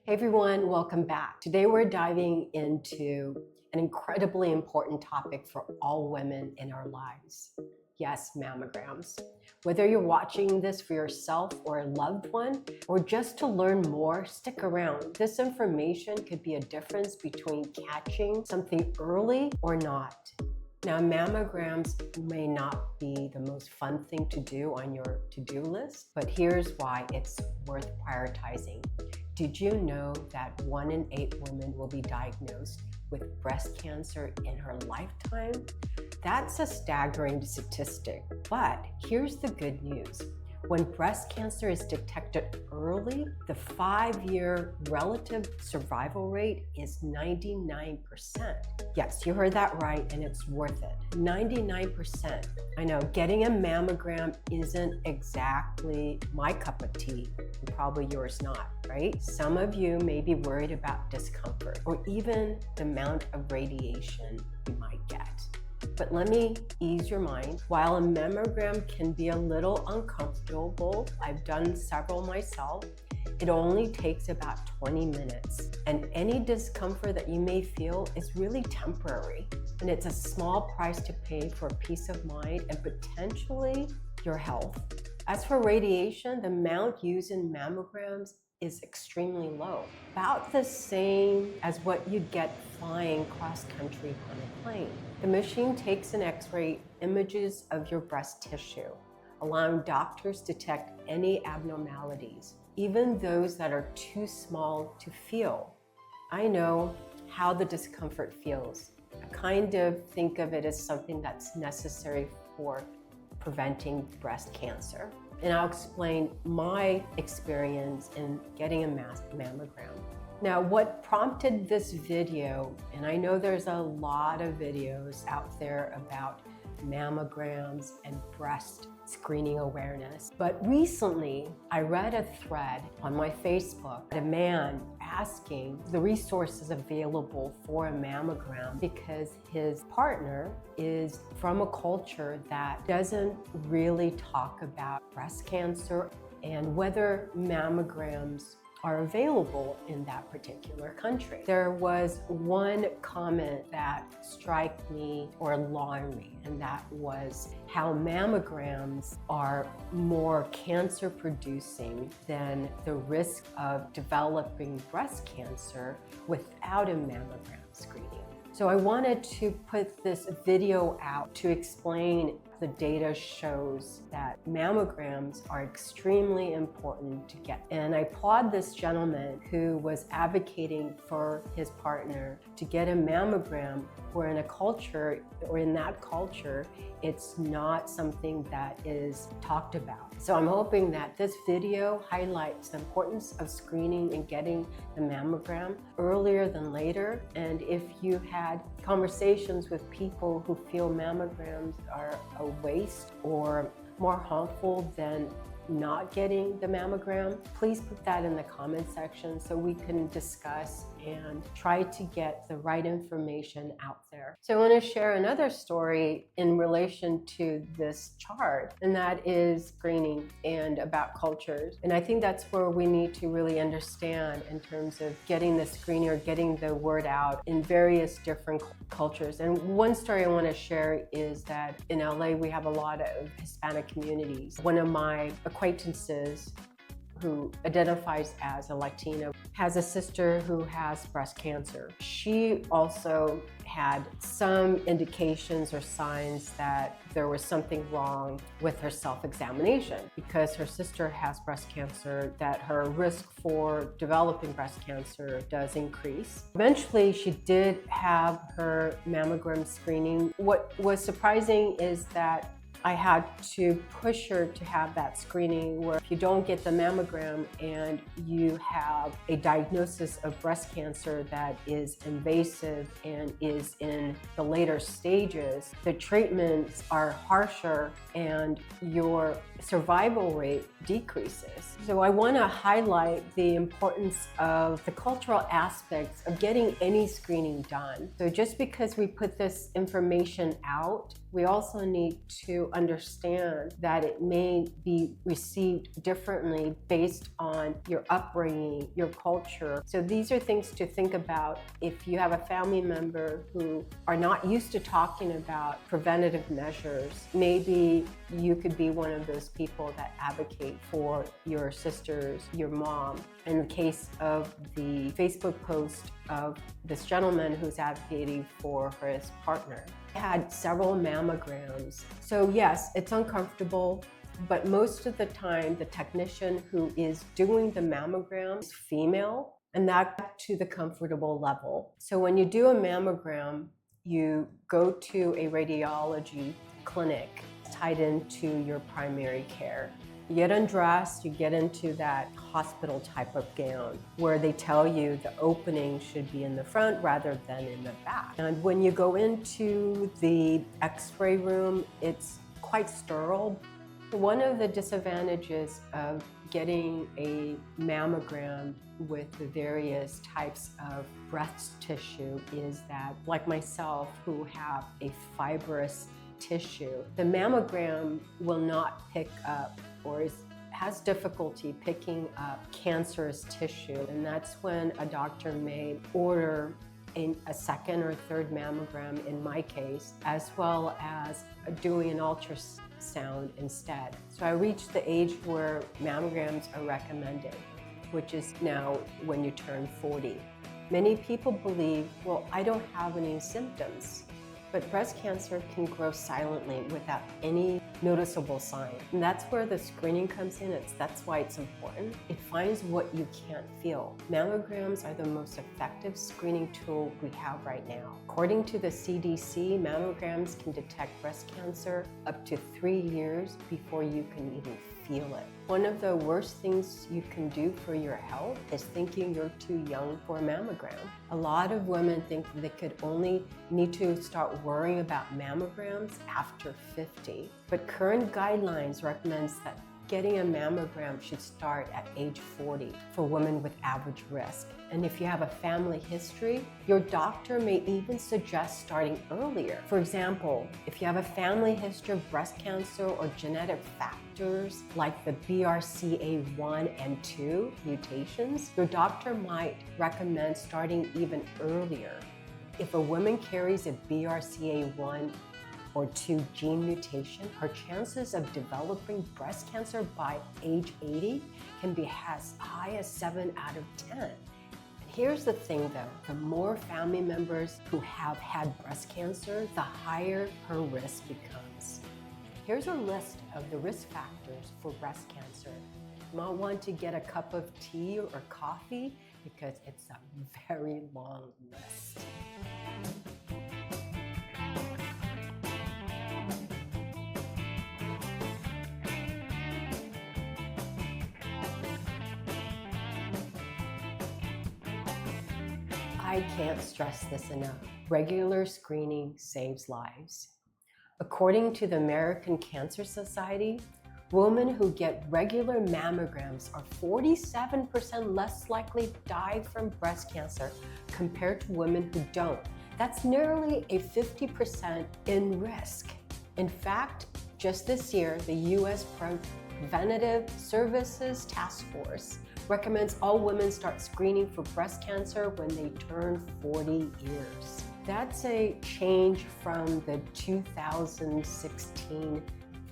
Hey everyone, welcome back. Today we're diving into an incredibly important topic for all women in our lives. Yes, mammograms. Whether you're watching this for yourself or a loved one, or just to learn more, stick around. This information could be a difference between catching something early or not. Now, mammograms may not be the most fun thing to do on your to-do list, but here's why it's worth prioritizing. Did you know that 1 in 8 women will be diagnosed with breast cancer in her lifetime? That's a staggering statistic, but here's the good news. When breast cancer is detected early, the 5-year relative survival rate is 99%. Yes, you heard that right, and it's worth it. 99%. I know getting a mammogram isn't exactly my cup of tea, and probably yours not, right? Some of you may be worried about discomfort or even the amount of radiation you might get. But let me ease your mind. While a mammogram can be a little uncomfortable, I've done several myself, it only takes about 20 minutes. And any discomfort that you may feel is really temporary. And it's a small price to pay for peace of mind and potentially your health. As for radiation, the amount used in mammograms is extremely low, about the same as what you'd get flying cross-country on a plane. The machine takes an X-ray images of your breast tissue, allowing doctors to detect any abnormalities, even those that are too small to feel. I know how the discomfort feels. I kind of think of it as something that's necessary for preventing breast cancer. And I'll explain my experience in getting a mammogram. Now, what prompted this video, and I know there's a lot of videos out there about mammograms and breast screening awareness, but recently I read a thread on my Facebook, a man asking the resources available for a mammogram because his partner is from a culture that doesn't really talk about breast cancer and whether mammograms are available in that particular country. There was one comment that struck me or alarmed me, and that was how mammograms are more cancer producing than the risk of developing breast cancer without a mammogram screening. So I wanted to put this video out to explain the data shows that mammograms are extremely important to get. And I applaud this gentleman who was advocating for his partner to get a mammogram, where in a culture, or in that culture, it's not something that is talked about. So I'm hoping that this video highlights the importance of screening and getting the mammogram earlier than later. And if you had conversations with people who feel mammograms are a waste or more harmful than not getting the mammogram, please put that in the comment section so we can discuss and try to get the right information out there. So I want to share another story in relation to this chart, and that is screening and about cultures. And I think that's where we need to really understand in terms of getting the screening or getting the word out in various different cultures. And one story I want to share is that in LA, we have a lot of Hispanic communities. One of my acquaintances who identifies as a Latina has a sister who has breast cancer. She also had some indications or signs that there was something wrong with her self-examination because her sister has breast cancer, that her risk for developing breast cancer does increase. Eventually, she did have her mammogram screening. What was surprising is that I had to push her to have that screening, where if you don't get the mammogram and you have a diagnosis of breast cancer that is invasive and is in the later stages, the treatments are harsher and your survival rate decreases. So I want to highlight the importance of the cultural aspects of getting any screening done. So just because we put this information out We also need to understand that it may be received differently based on your upbringing, your culture. So these are things to think about if you have a family member who are not used to talking about preventative measures. Maybe you could be one of those people that advocate for your sisters, your mom. In the case of the Facebook post of this gentleman who's advocating for his partner, had several mammograms. So yes, it's uncomfortable, but most of the time the technician who is doing the mammogram is female, and that's to the comfortable level. So when you do a mammogram, you go to a radiology clinic tied into your primary care. You get undressed, you get into that hospital type of gown where they tell you the opening should be in the front rather than in the back. And when you go into the x-ray room, it's quite sterile. One of the disadvantages of getting a mammogram with the various types of breast tissue is that, like myself, who have a fibrous tissue, the mammogram will not pick up or has difficulty picking up cancerous tissue. And that's when a doctor may order a second or third mammogram in my case, as well as doing an ultrasound instead. So I reached the age where mammograms are recommended, which is now when you turn 40. Many people believe, well, I don't have any symptoms. But breast cancer can grow silently without any noticeable sign. And that's where the screening comes in. That's why it's important. It finds what you can't feel. Mammograms are the most effective screening tool we have right now. According to the CDC, mammograms can detect breast cancer up to 3 years before you can even feel it. One of the worst things you can do for your health is thinking you're too young for a mammogram. A lot of women think they could only need to start worrying about mammograms after 50. But current guidelines recommends that getting a mammogram should start at age 40 for women with average risk. And if you have a family history, your doctor may even suggest starting earlier. For example, if you have a family history of breast cancer or genetic factors like the BRCA1 and 2 mutations, your doctor might recommend starting even earlier. If a woman carries a BRCA1 or 2 gene mutation, her chances of developing breast cancer by age 80 can be as high as 7 out of 10. Here's the thing though, the more family members who have had breast cancer, the higher her risk becomes. Here's a list of the risk factors for breast cancer. You might want to get a cup of tea or coffee because it's a very long list. I can't stress this enough. Regular screening saves lives. According to the American Cancer Society, women who get regular mammograms are 47% less likely to die from breast cancer compared to women who don't. That's nearly a 50% in risk. In fact, just this year, the U.S. Preventative Services Task Force recommends all women start screening for breast cancer when they turn 40 years. That's a change from the 2016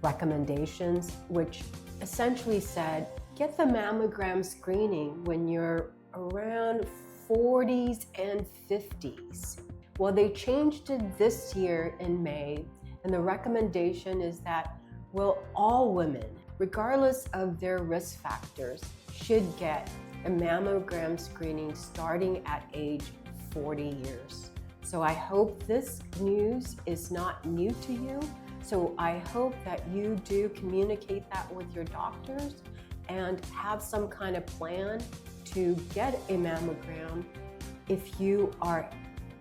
recommendations, which essentially said, get the mammogram screening when you're around 40s and 50s. Well, they changed it this year in May, and the recommendation is that, well, all women, regardless of their risk factors, should get a mammogram screening starting at age 40 years. So I hope this news is not new to you. So I hope that you do communicate that with your doctors and have some kind of plan to get a mammogram if you are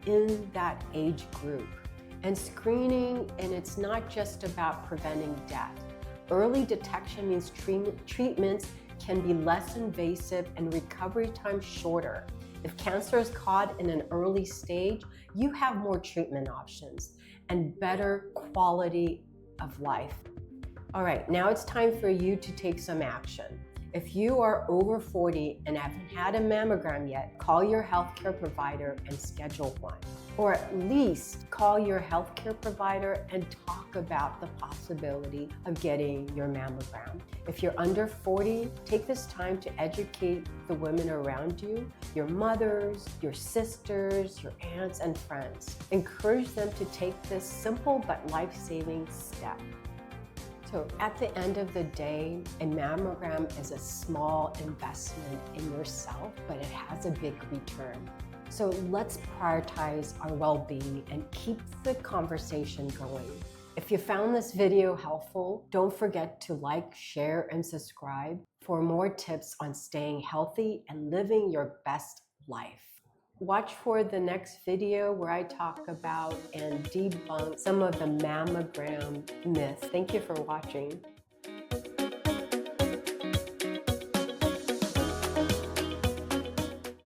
in that age group. And screening, and it's not just about preventing death. Early detection means treatments can be less invasive and recovery time shorter. If cancer is caught in an early stage, you have more treatment options and better quality of life. All right, now it's time for you to take some action. If you are over 40 and haven't had a mammogram yet, call your healthcare provider and schedule one. Or at least call your healthcare provider and talk about the possibility of getting your mammogram. If you're under 40, take this time to educate the women around you, your mothers, your sisters, your aunts, and friends. Encourage them to take this simple but life-saving step. So at the end of the day, a mammogram is a small investment in yourself, but it has a big return. So let's prioritize our well-being and keep the conversation going. If you found this video helpful, don't forget to like, share, and subscribe for more tips on staying healthy and living your best life. Watch for the next video where I talk about and debunk some of the mammogram myths. Thank you for watching.